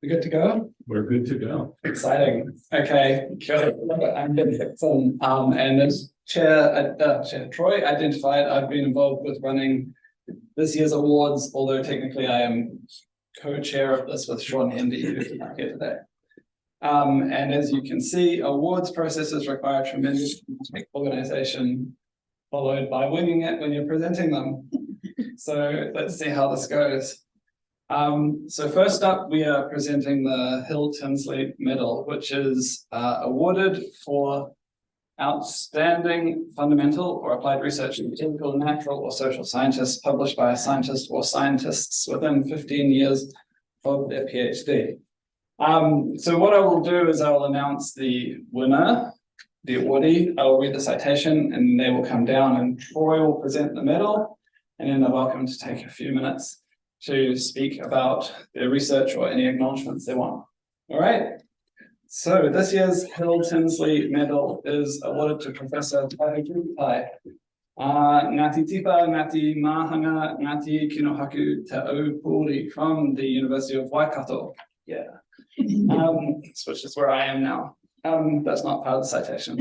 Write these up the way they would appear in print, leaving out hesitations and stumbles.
We good to go? We're good to go. Exciting. Okay, I'm Ben Hickson, and as Chair Troy identified, I've been involved with running this year's awards, although technically I am co-chair of this with Sean Hendy, who's not here today. And as you can see, awards processes require tremendous organization, followed by winging it when you're presenting them. So let's see how this goes. So first up, we are presenting the Tenley Medal, which is awarded for outstanding fundamental or applied research in technical, natural, or social scientists published by a scientist or scientists within 15 years of their PhD. So what I will do is I will announce the winner, the awardee. I will read the citation and they will come down and Troy will present the medal, and then they're welcome to take a few minutes to speak about their research or any acknowledgements they want. All right. So this year's Tenley Medal is awarded to Professor Tai. Ngati Tipa, Ngati Mahanga, Ngati Kinohaku Te Aupuri from the University of Waikato. Yeah. Which is where I am now. That's not part of the citation.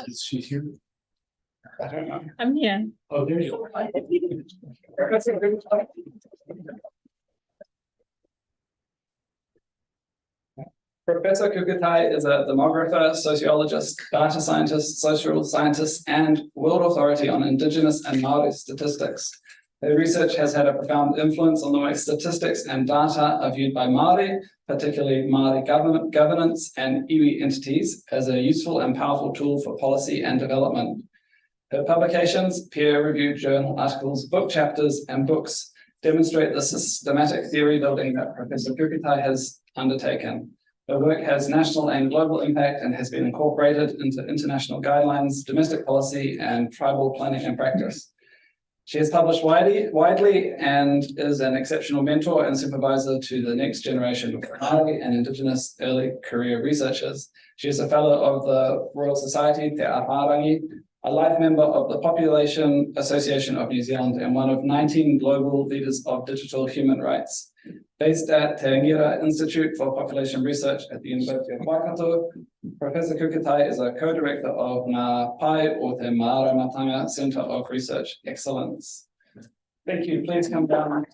Is she here? I don't know. I'm here. Oh, there you are. Professor Kukatai is a demographer, sociologist, data scientist, social scientist, and world authority on Indigenous and Māori statistics. Her research has had a profound influence on the way statistics and data are viewed by Māori, particularly Māori governance and iwi entities, as a useful and powerful tool for policy and development. Her publications, peer-reviewed journal articles, book chapters, and books demonstrate the systematic theory building that Professor Kukatai has undertaken. Her work has national and global impact and has been incorporated into international guidelines, domestic policy, and tribal planning and practice. She has published widely and is an exceptional mentor and supervisor to the next generation of Māori and Indigenous early career researchers. She is a fellow of the Royal Society Te Aparangi, a life member of the Population Association of New Zealand, and one of 19 global leaders of digital human rights. Based at Te Angira Institute for Population Research at the University of Waikato, Professor Kukatai is a co-director of Ngā Pai o Te Māramatanga Centre of Research Excellence. Thank you. Please come down.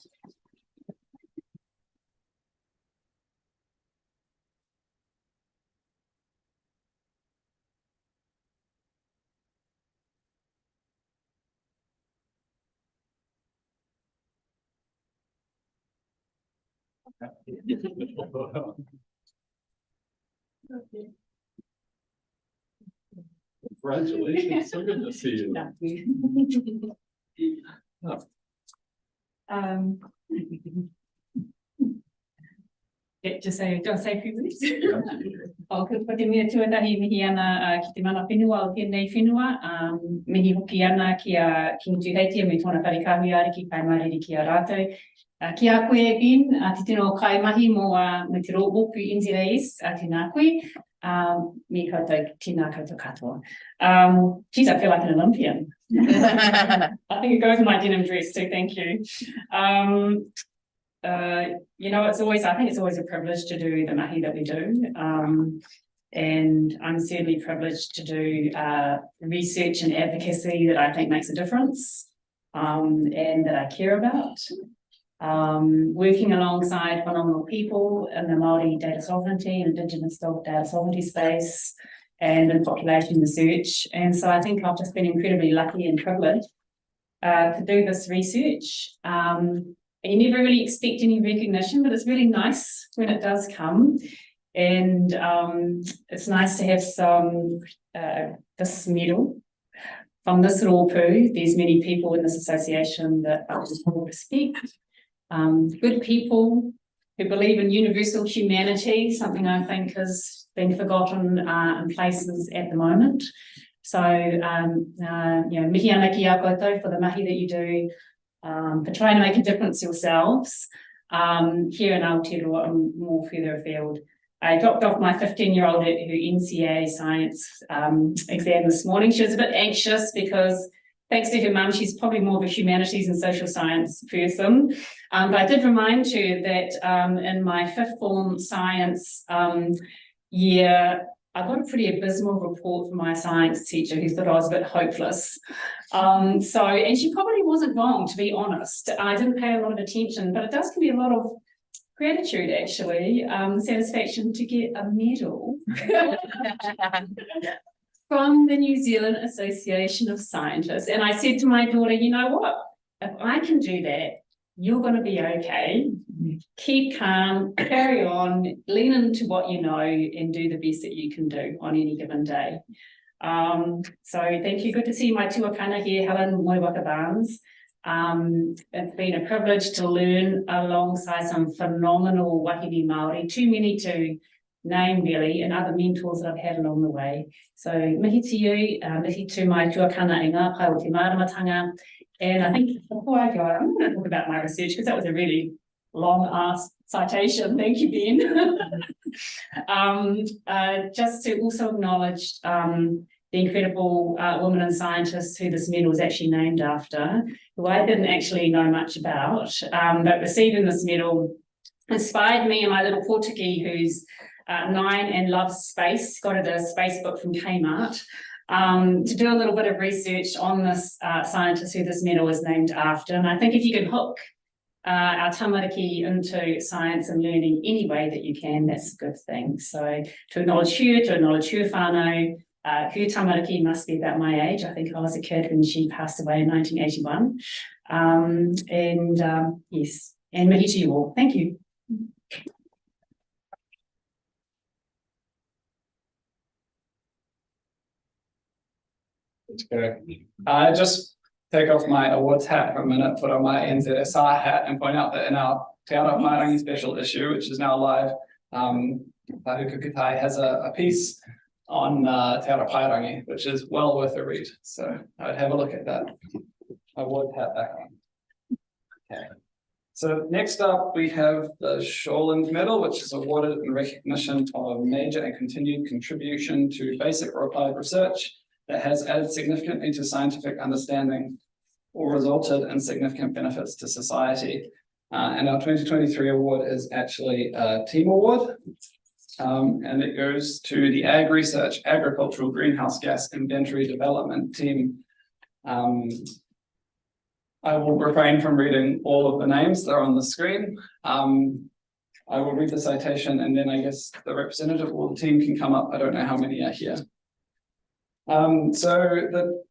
Congratulations. So good to see you. Just say, don't say a few minutes. O ka pati mea tuatahi mihi ana ki te mana whenua o tēnei whenua, mihi hoki ana ki ngā tuheitia me tōna parikahui ari ki kai mariri ki a rātou. Ki a koe e bin, te tino o kai mahi mo me te rōboku NZAS, tēnā koe, me koutou, tēnā koutou katoa. Geez, I feel like an Olympian. I think it goes with my denim dress too, thank you. You know, I think it's always a privilege to do the mahi that we do. And I'm certainly privileged to do research and advocacy that I think makes a difference and that I care about. Working alongside phenomenal people in the Māori data sovereignty and Indigenous data sovereignty space and in population research. And so I think I've just been incredibly lucky and privileged to do this research. You never really expect any recognition, but it's really nice when it does come. And it's nice to have some, this medal from this rōpū. There's many people in this association that I just respect. Good people who believe in universal humanity, something I think has been forgotten in places at the moment. So, you know, mihi ana ki a koutou for the mahi that you do, for trying to make a difference yourselves here in Aotearoa and more further afield. I dropped off my 15-year-old at her NCAA science exam this morning. She was a bit anxious because thanks to her mum, she's probably more of a humanities and social science person. But I did remind her that in my fifth form science year, I got a pretty abysmal report from my science teacher who thought I was a bit hopeless. And she probably wasn't wrong, to be honest. I didn't pay a lot of attention, but it does give me a lot of gratitude, actually, satisfaction to get a medal from the New Zealand Association of Scientists. And I said to my daughter, you know what, if I can do that, you're going to be okay. Keep calm, carry on, lean into what you know, and do the best that you can do on any given day. So thank you. Good to see my tuakana here, Helen Moiwaka Barnes. It's been a privilege to learn alongside some phenomenal wahine Māori, too many to name really, and other mentors that I've had along the way. So mihi to you, mihi to my tuakana e ngā pai o te māramatanga. And I think before I go, I'm going to talk about my research because that was a really long-ass citation. Thank you, Ben. Just to also acknowledge the incredible women and scientists who this medal is actually named after, who I didn't actually know much about, but receiving this medal inspired me and my little Portuguese who's 9 and loves space, got it a space book from Kmart, to do a little bit of research on this scientist who this medal is named after. And I think if you can hook our tamariki into science and learning any way that you can, that's a good thing. So to acknowledge her whānau, her tamariki must be about my age. I think I was a kid when she passed away in 1981. Yes, and mihi to you all. Thank you. I just take off my awards hat for a minute, put on my NZAS hat, and point out that in our Te Ara Pairangi special issue, which is now live, Tahuka Kutai has a piece on Te Ara Pairangi, which is well worth a read. So I'd have a look at that. Award hat back on. Okay. So next up, we have the Cranwell Medal, which is awarded in recognition of a major and continued contribution to basic or applied research that has added significantly to scientific understanding or resulted in significant benefits to society. And our 2023 award is actually a team award. And it goes to the Ag Research Agricultural Greenhouse Gas Inventory Development Team. I will refrain from reading all of the names that are on the screen. I will read the citation and then I guess the representative or the team can come up. I don't know how many are here. So the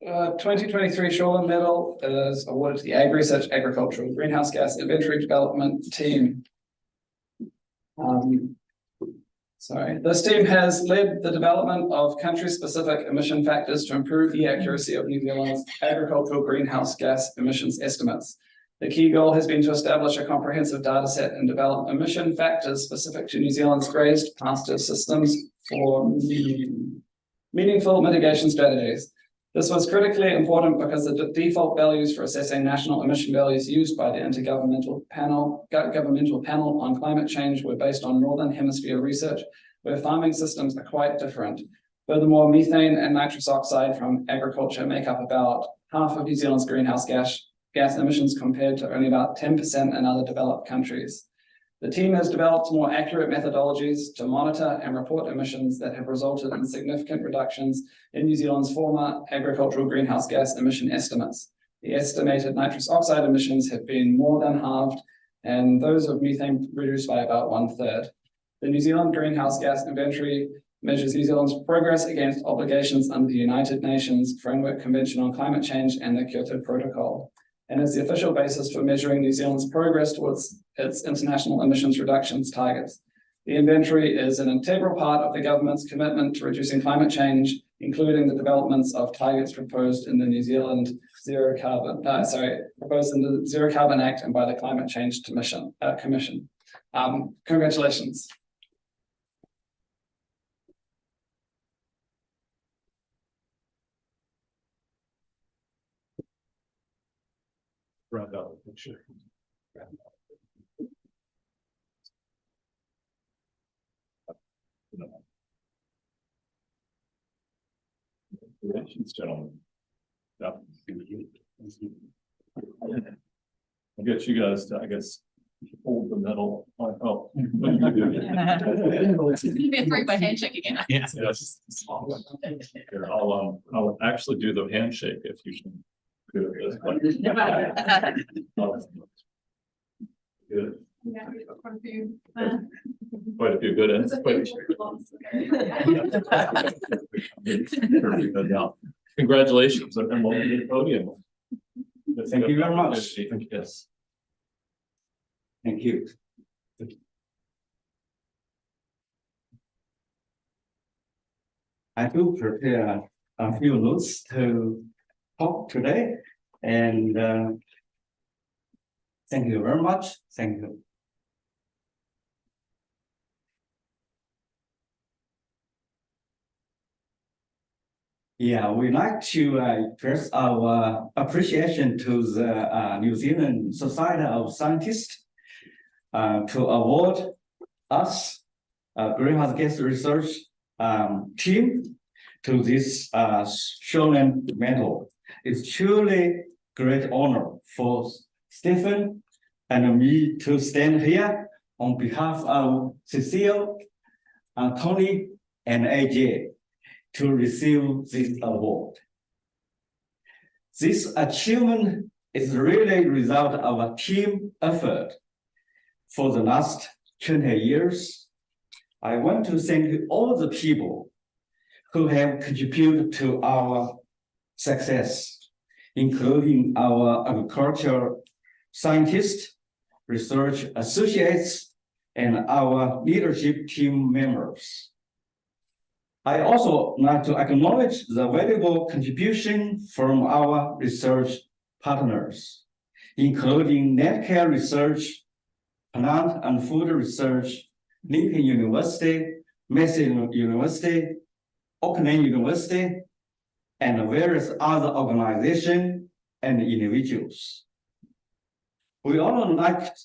2023 Cranwell Medal is awarded to the Ag Research Agricultural Greenhouse Gas Inventory Development Team. This team has led the development of country-specific emission factors to improve the accuracy of New Zealand's agricultural greenhouse gas emissions estimates. The key goal has been to establish a comprehensive data set and develop emission factors specific to New Zealand's grazed pasture systems for meaningful mitigation strategies. This was critically important because the default values for assessing national emission values used by the Intergovernmental Panel on Climate Change were based on Northern Hemisphere research, where farming systems are quite different. Furthermore, methane and nitrous oxide from agriculture make up about half of New Zealand's greenhouse gas emissions compared to only about 10% in other developed countries. The team has developed more accurate methodologies to monitor and report emissions that have resulted in significant reductions in New Zealand's former agricultural greenhouse gas emission estimates. The estimated nitrous oxide emissions have been more than halved, and those of methane reduced by about 1/3. The New Zealand Greenhouse Gas Inventory measures New Zealand's progress against obligations under the United Nations Framework Convention on Climate Change and the Kyoto Protocol, and is the official basis for measuring New Zealand's progress towards its international emissions reductions targets. The inventory is an integral part of the government's commitment to reducing climate change, including the developments of targets proposed in the New Zealand Zero Carbon Act and by the Climate Change Commission. Congratulations. Round out the picture. Congratulations, gentlemen. Yeah. I'll get you guys to, I guess, hold the medal. Oh. Be a three-way handshake again. Yes. Here, I'll actually do the handshake if you can. Do it this way. Good. Yeah, we've got quite a few. Quite a few good There's ends. a few Congratulations and welcome to the podium. Thank you very much. Yes. Thank you. I do prepare a few notes to talk today, and thank you very much. Thank you. Yeah, we'd like to express our appreciation to the New Zealand Society of Scientists to award us greenhouse gas research team to this Cranwell Medal. It's truly great honor for Stephen and me to stand here on behalf of Cecile, Tony, and AJ to receive this award. This achievement is really a result of a team effort for the last 20 years. I want to thank all the people who have contributed to our success, including our agricultural scientists, research associates, and our leadership team members. I also like to acknowledge the valuable contribution from our research partners, including Netcare Research, Plant and Food Research, Lincoln University, Massey University, Auckland University, and various other organizations and individuals. We also like to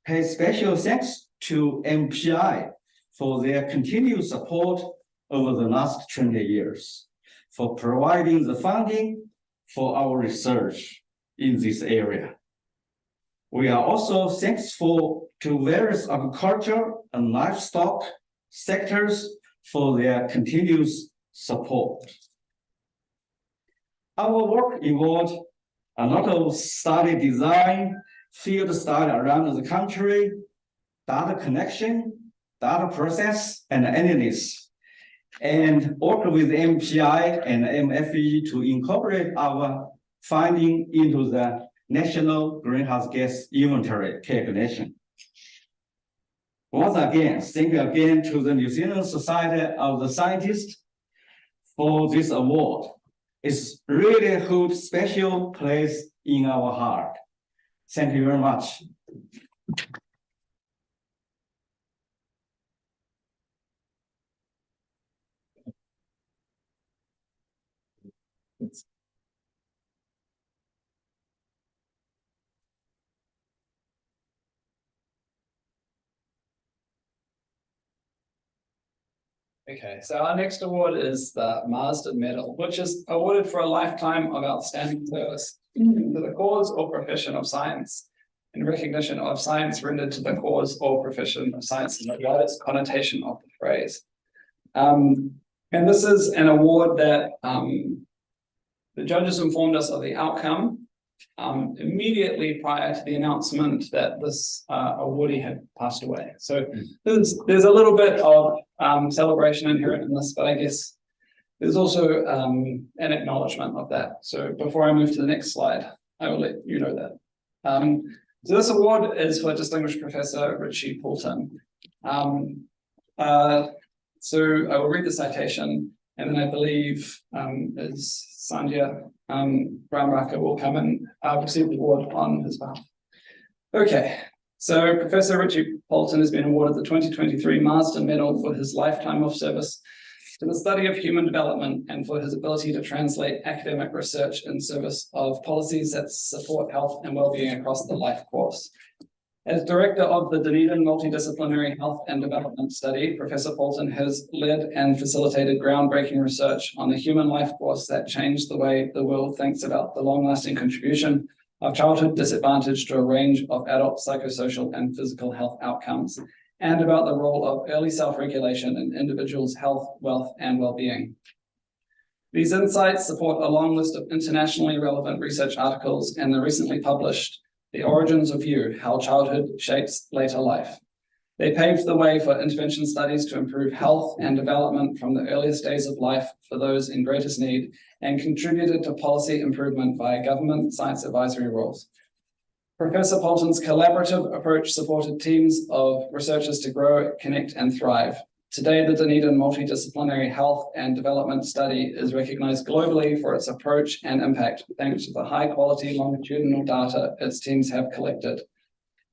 pay special thanks to MPI for their continued support over the last 20 years, for providing the funding for our research in this area. We are also thankful to various agriculture and livestock sectors for their continuous support. Our work involved a lot of study design, field study around the country, data connection, data process, and analysis, and work with MPI and MFE to incorporate our finding into the National Greenhouse Gas Inventory calculation. Once again, thank you again to the New Zealand Society of the Scientists for this award. It's really holds special place in our heart. Thank you very much. Okay, so our next award is the Marsden Medal, which is awarded for a lifetime of outstanding service to the cause or profession of science, in recognition of science rendered to the cause or profession of science in the widest connotation of the phrase. And this is an award that the judges informed us of the outcome immediately prior to the announcement that this awardee had passed away. So there's a little bit of celebration inherent in this, but I guess there's also an acknowledgement of that. So before I move to the next slide, I will let you know that. So this award is for Distinguished Professor Richie Poulton. So I will read the citation, and then I believe as Sandhya Brahmaraka will come and receive the award on his behalf. Okay, so Professor Richie Poulton has been awarded the 2023 Marsden Medal for his lifetime of service to the study of human development and for his ability to translate academic research in service of policies that support health and well-being across the life course. As director of the Dunedin Multidisciplinary Health and Development Study, Professor Paulton has led and facilitated groundbreaking research on the human life force that changed the way the world thinks about the long-lasting contribution of childhood disadvantage to a range of adult psychosocial and physical health outcomes, and about the role of early self-regulation in individuals' health, wealth, and well-being. These insights support a long list of internationally relevant research articles and the recently published The Origins of You, How Childhood Shapes Later Life. They paved the way for intervention studies to improve health and development from the earliest days of life for those in greatest need, and contributed to policy improvement via government science advisory roles. Professor Paulton's collaborative approach supported teams of researchers to grow, connect, and thrive. Today, the Dunedin Multidisciplinary Health and Development Study is recognized globally for its approach and impact, thanks to the high-quality longitudinal data its teams have collected.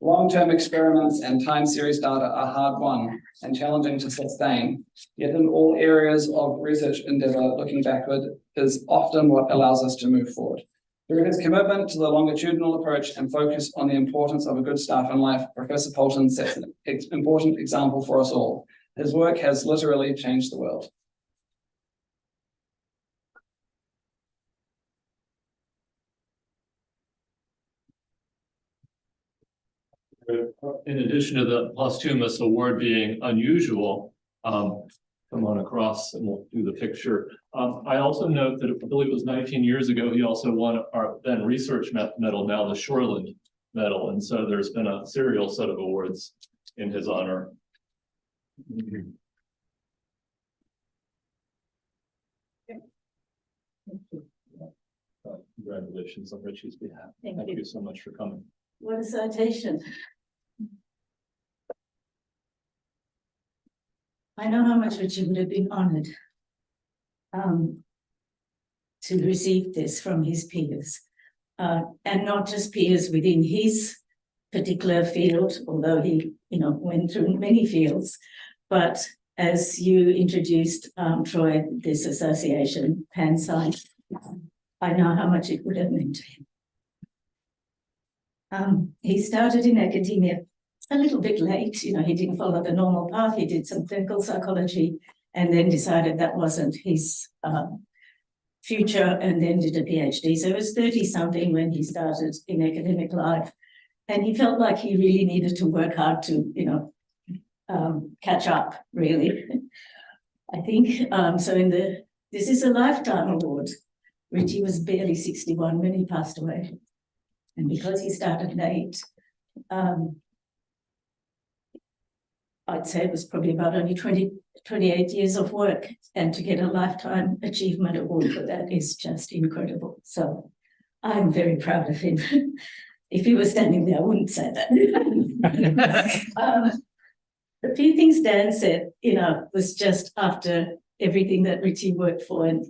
Long-term experiments and time series data are hard-won and challenging to sustain, yet in all areas of research endeavor, looking backward is often what allows us to move forward. Through his commitment to the longitudinal approach and focus on the importance of a good start in life, Professor Paulton sets an important example for us all. His work has literally changed the world. In addition to the posthumous award being unusual, come on across and we'll do the picture. I also note that I believe it was 19 years ago, he also won our then research medal, now the Shoreland Medal. And so there's been a serial set of awards in his honor. Congratulations on Richie's behalf. Thank you so much for coming. What a citation. I know how much Richie would have been honored to receive this from his peers, and not just peers within his particular field, although he, went through many fields, but as you introduced, Troy, this association, PanSci, I know how much it would have meant to him. He started in academia a little bit late, he didn't follow the normal path. He did some clinical psychology and then decided that wasn't his future, and then did a PhD. So he was 30-something when he started in academic life. And he felt like he really needed to work hard to, catch up, really. I think, this is a lifetime award. Richie was barely 61 when he passed away. And because he started late, I'd say it was probably about only 28 years of work, and to get a lifetime achievement award for that is just incredible. So I'm very proud of him. If he was standing there, I wouldn't say that. The few things Dan said, was just after everything that Richie worked for, and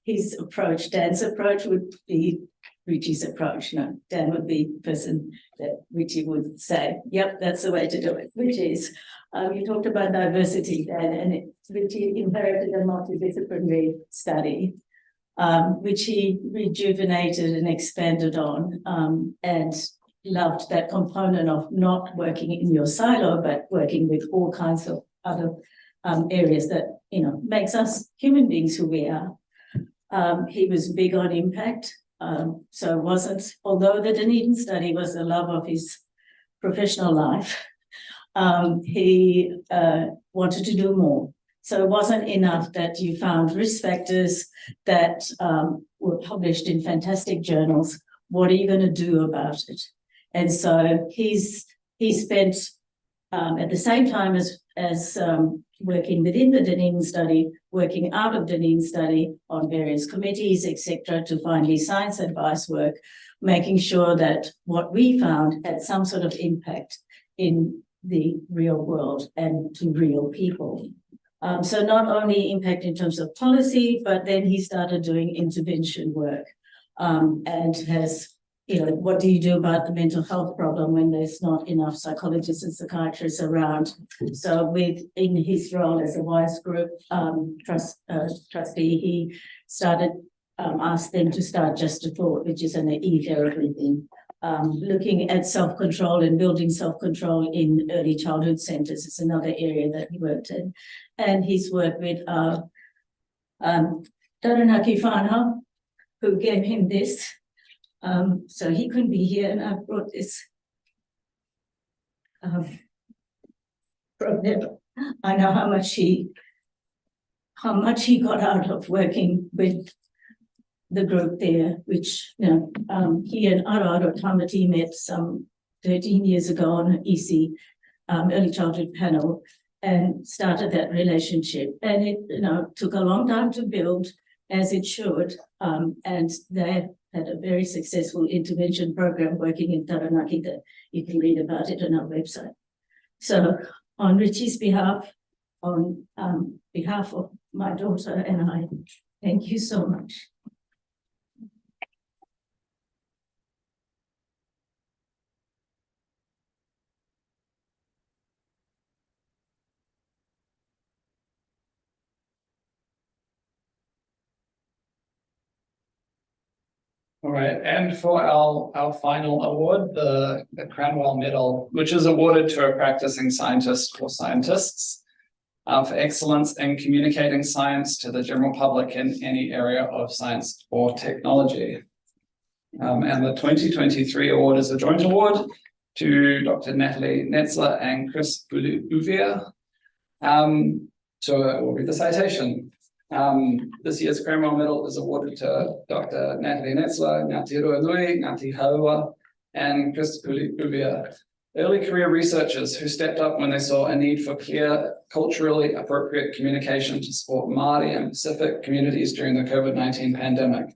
his approach, Dan's approach would be Richie's approach. Dan would be the person that Richie would say, yep, that's the way to do it, which is, you talked about diversity, Dan, and Richie inherited a multidisciplinary study, which he rejuvenated and expanded on, and loved that component of not working in your silo, but working with all kinds of other areas that, makes us human beings who we are. He was big on impact. So it wasn't, although the Dunedin study was the love of his professional life, he wanted to do more. So it wasn't enough that you found risk factors that were published in fantastic journals. What are you going to do about it? And so he spent at the same time as working within the Dunedin study, working out of Dunedin study on various committees, etc., to find his science advice work, making sure that what we found had some sort of impact in the real world and to real people. So not only impact in terms of policy, but then he started doing intervention work, and has, what do you do about the mental health problem when there's not enough psychologists and psychiatrists around? So in his role as a WISE group trustee, he started, asked them to start Just a Thought, which is an e-therapy thing, looking at self-control and building self-control in early childhood centres. It's another area that he worked in. And he's worked with Taranaki whānau, who gave him this. So he couldn't be here, and I brought this from them. I know how much he got out of working with the group there, which, he and Aroaro Tamati met some 13 years ago on an EC early childhood panel and started that relationship. And it, took a long time to build, as it should. And they had a very successful intervention program working in Taranaki that you can read about it on our website. So on Richie's behalf, on behalf of my daughter and I, thank you so much. All right, and for our final award, the Cranwell Medal, which is awarded to a practicing scientist or scientists for excellence in communicating science to the general public in any area of science or technology. And the 2023 award is a joint award to Dr. Natalie Netzler and Chris Bouvier. So it will be the citation. This year's Cranwell Medal is awarded to Dr. Natalie Netzler, Ngāti Ruanui, Ngāti Haua, and Chris Bouvier, early career researchers who stepped up when they saw a need for clear, culturally appropriate communication to support Māori and Pacific communities during the COVID-19 pandemic.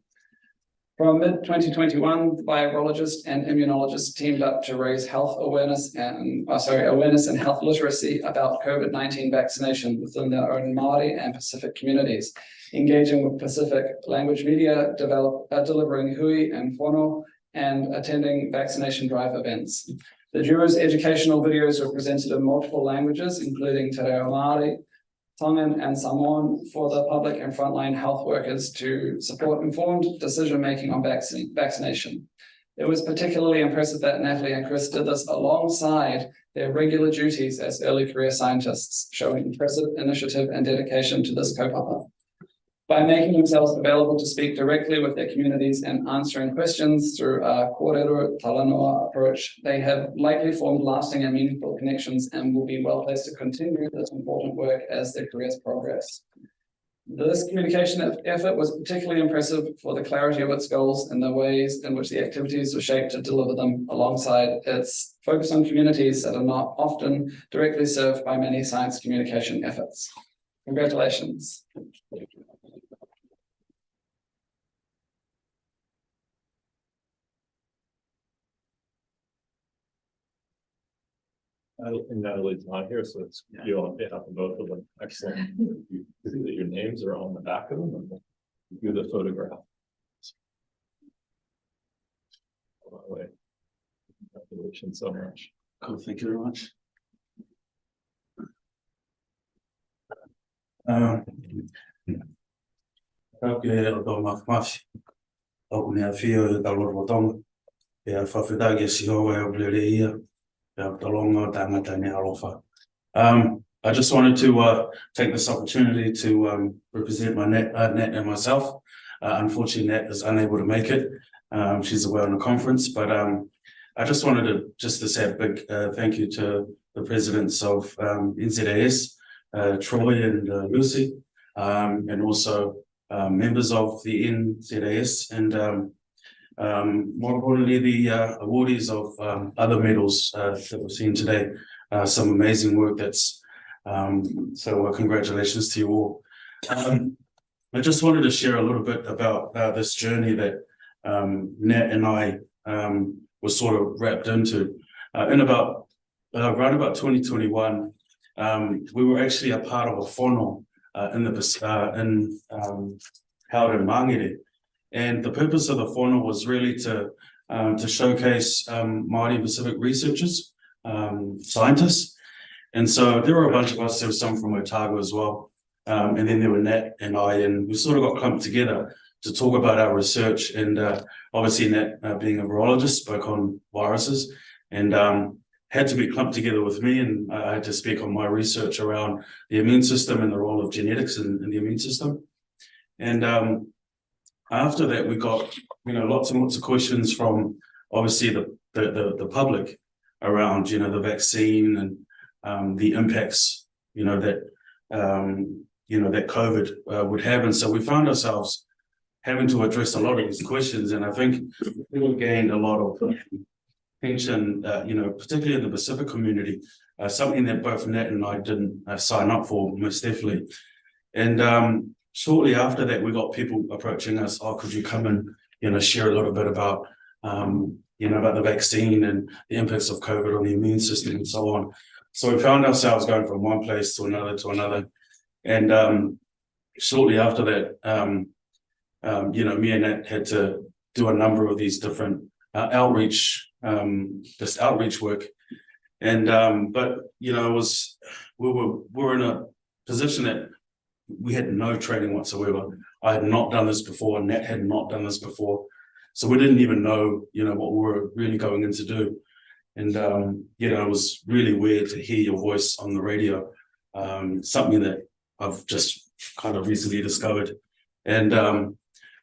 From mid-2021, the virologist and immunologist teamed up to raise health awareness and health literacy about COVID-19 vaccination within their own Māori and Pacific communities, engaging with Pacific language media, delivering hui and whono, and attending vaccination drive events. The duo's educational videos were presented in multiple languages, including Te Reo Māori, Tongan and Samoan, for the public and frontline health workers to support informed decision-making on vaccination. It was particularly impressive that Natalie and Chris did this alongside their regular duties as early career scientists, showing impressive initiative and dedication to this kaupapa. By making themselves available to speak directly with their communities and answering questions through a kōrero talanoa approach, they have likely formed lasting and meaningful connections and will be well placed to continue this important work as their careers progress. This communication effort was particularly impressive for the clarity of its goals and the ways in which the activities were shaped to deliver them, alongside its focus on communities that are not often directly served by many science communication efforts. Congratulations. And Natalie's not here, so it's you on behalf of both of them. Excellent. You see that your names are on the back of them, and we'll do the photograph. By the way, congratulations so much. Cool, thank you very much. I just wanted to take this opportunity to represent my Nat and myself. Unfortunately, Nat is unable to make it. She's away on a conference, but I just wanted to say a big thank you to the presidents of NZAS, Troy and Lucy, and also members of the NZAS, and more importantly, the awardees of other medals that we've seen today. Some amazing work so congratulations to you all. I just wanted to share a little bit about this journey that Nat and I were sort of wrapped into. Around about 2021, we were actually a part of a whono held in Mangere. And the purpose of the whono was really to showcase Māori and Pacific researchers, scientists. And so there were a bunch of us. There was some from Otago as well. And then there were Nat and I, and we sort of got clumped together to talk about our research. And obviously Nat, being a virologist, spoke on viruses and had to be clumped together with me, and I had to speak on my research around the immune system and the role of genetics in the immune system. And after that, we got lots and lots of questions from obviously the public around the vaccine and the impacts that that COVID would have. And so we found ourselves having to address a lot of these questions, and I think we gained a lot of attention, particularly in the Pacific community, something that both Nat and I didn't sign up for, most definitely. And shortly after that, we got people approaching us, oh, could you come and share a little bit about about the vaccine and the impacts of COVID on the immune system and so on. So we found ourselves going from one place to another. And shortly after that, me and Nat had to do a number of these different outreach work. And but we were in a position that we had no training whatsoever. I had not done this before, Nat had not done this before. So we didn't even know, what we were really going in to do. And it was really weird to hear your voice on the radio, something that I've just kind of recently discovered. And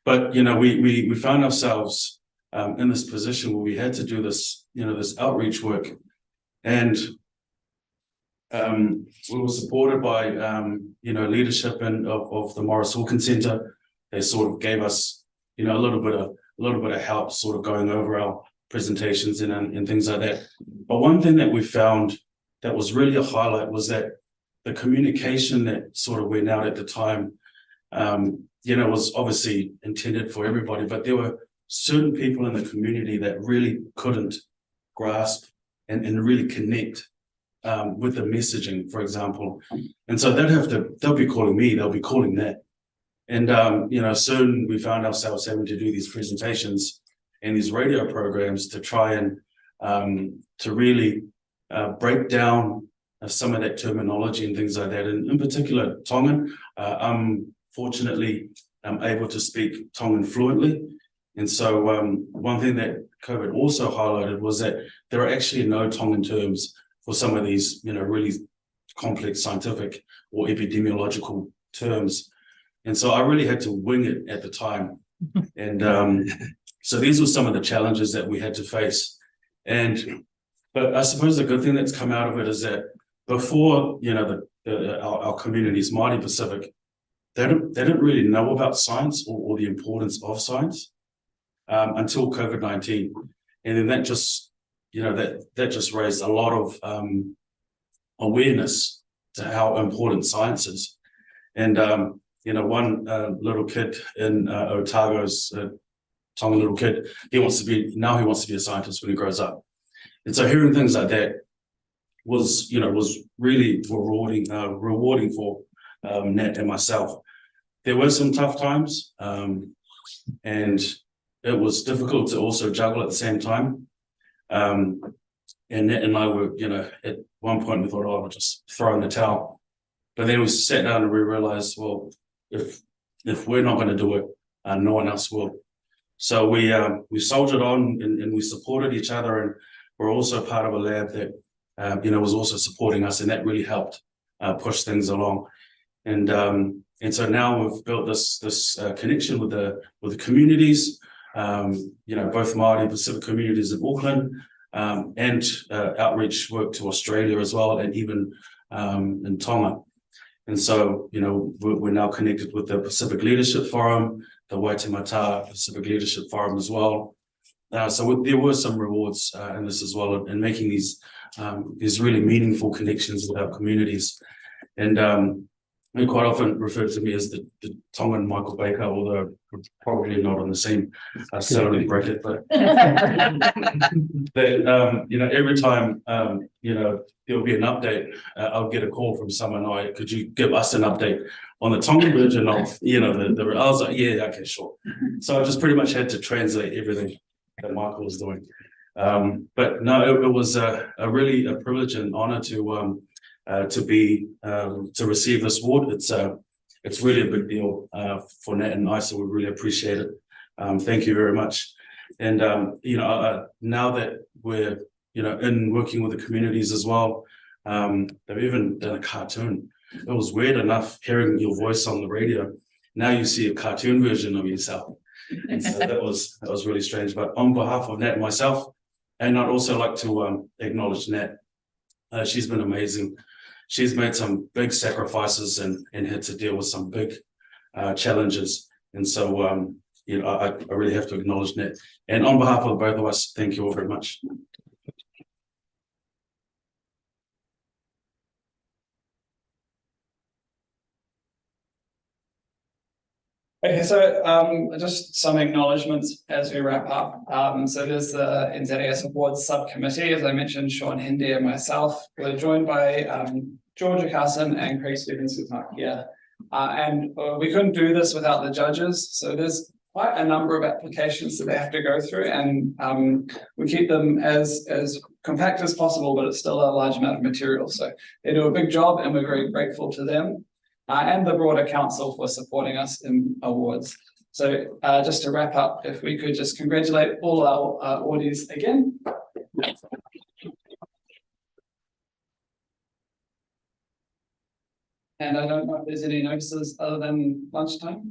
but we found ourselves in this position where we had to do this, this outreach work. And we were supported by leadership of the Morris Hawkins Centre. They sort of gave us, a little bit of help sort of going over our presentations and things like that. But one thing that we found that was really a highlight was that the communication that sort of went out at the time, was obviously intended for everybody, but there were certain people in the community that really couldn't grasp and really connect with the messaging, for example. And so they'll be calling me, they'll be calling that. And soon we found ourselves having to do these presentations and these radio programs to try and to really break down some of that terminology and things like that. And in particular, Tongan, fortunately, I'm able to speak Tongan fluently. And so one thing that COVID also highlighted was that there are actually no Tongan terms for some of these, really complex scientific or epidemiological terms. And so I really had to wing it at the time. And so these were some of the challenges that we had to face. But I suppose the good thing that's come out of it is that before, our communities, Māori Pacific, they didn't really know about science or the importance of science until COVID-19. And then that just, that just raised a lot of awareness to how important science is. And, one little kid in Otago's Tongan little kid, he wants to be a scientist when he grows up. And so hearing things like that was really rewarding for Nat and myself. There were some tough times, and it was difficult to also juggle at the same time. And Nat and I were, at one point we thought, oh, we'll just throw in the towel. But then we sat down and we realized, well, if we're not going to do it, no one else will. So we soldiered on and we supported each other, and we're also part of a lab that was also supporting us, and that really helped push things along. And so now we've built this connection with the communities, both Māori Pacific communities in Auckland, and outreach work to Australia as well, and even in Tonga. And so, we're now connected with the Pacific Leadership Forum, the Waitemata Pacific Leadership Forum as well. So there were some rewards in this as well, in making these really meaningful connections with our communities. And we quite often refer to me as the Tongan Michael Baker, although we're probably not on the same salary bracket. But every time there'll be an update, I'll get a call from someone. Could you give us an update on the Tongan version of the I was like, yeah, okay, sure. So I just pretty much had to translate everything that Michael was doing. But no, it was really a privilege and honor to receive this award. it's really a big deal for Nat and I, so we really appreciate it. Thank you very much. And now that we're in working with the communities as well, they've even done a cartoon. It was weird enough hearing your voice on the radio. Now you see a cartoon version of yourself. And so that was really strange. But on behalf of Nat and myself, and I'd also like to acknowledge Nat. She's been amazing. She's made some big sacrifices and had to deal with some big challenges. And so I really have to acknowledge Nat. And on behalf of both of us, thank you all very much. Okay, so just some acknowledgements as we wrap up. So there's the NZAS Awards subcommittee, as I mentioned, Sean Hindi and myself. We're joined by Georgia Carson and Craig Stevens, who's not here. And we couldn't do this without the judges. So there's quite a number of applications that they have to go through, and we keep them as compact as possible, but it's still a large amount of material. So they do a big job, and we're very grateful to them. And the broader council for supporting us in awards. So just to wrap up, if we could just congratulate all our awardees again. And I don't know if there's any notices other than lunchtime.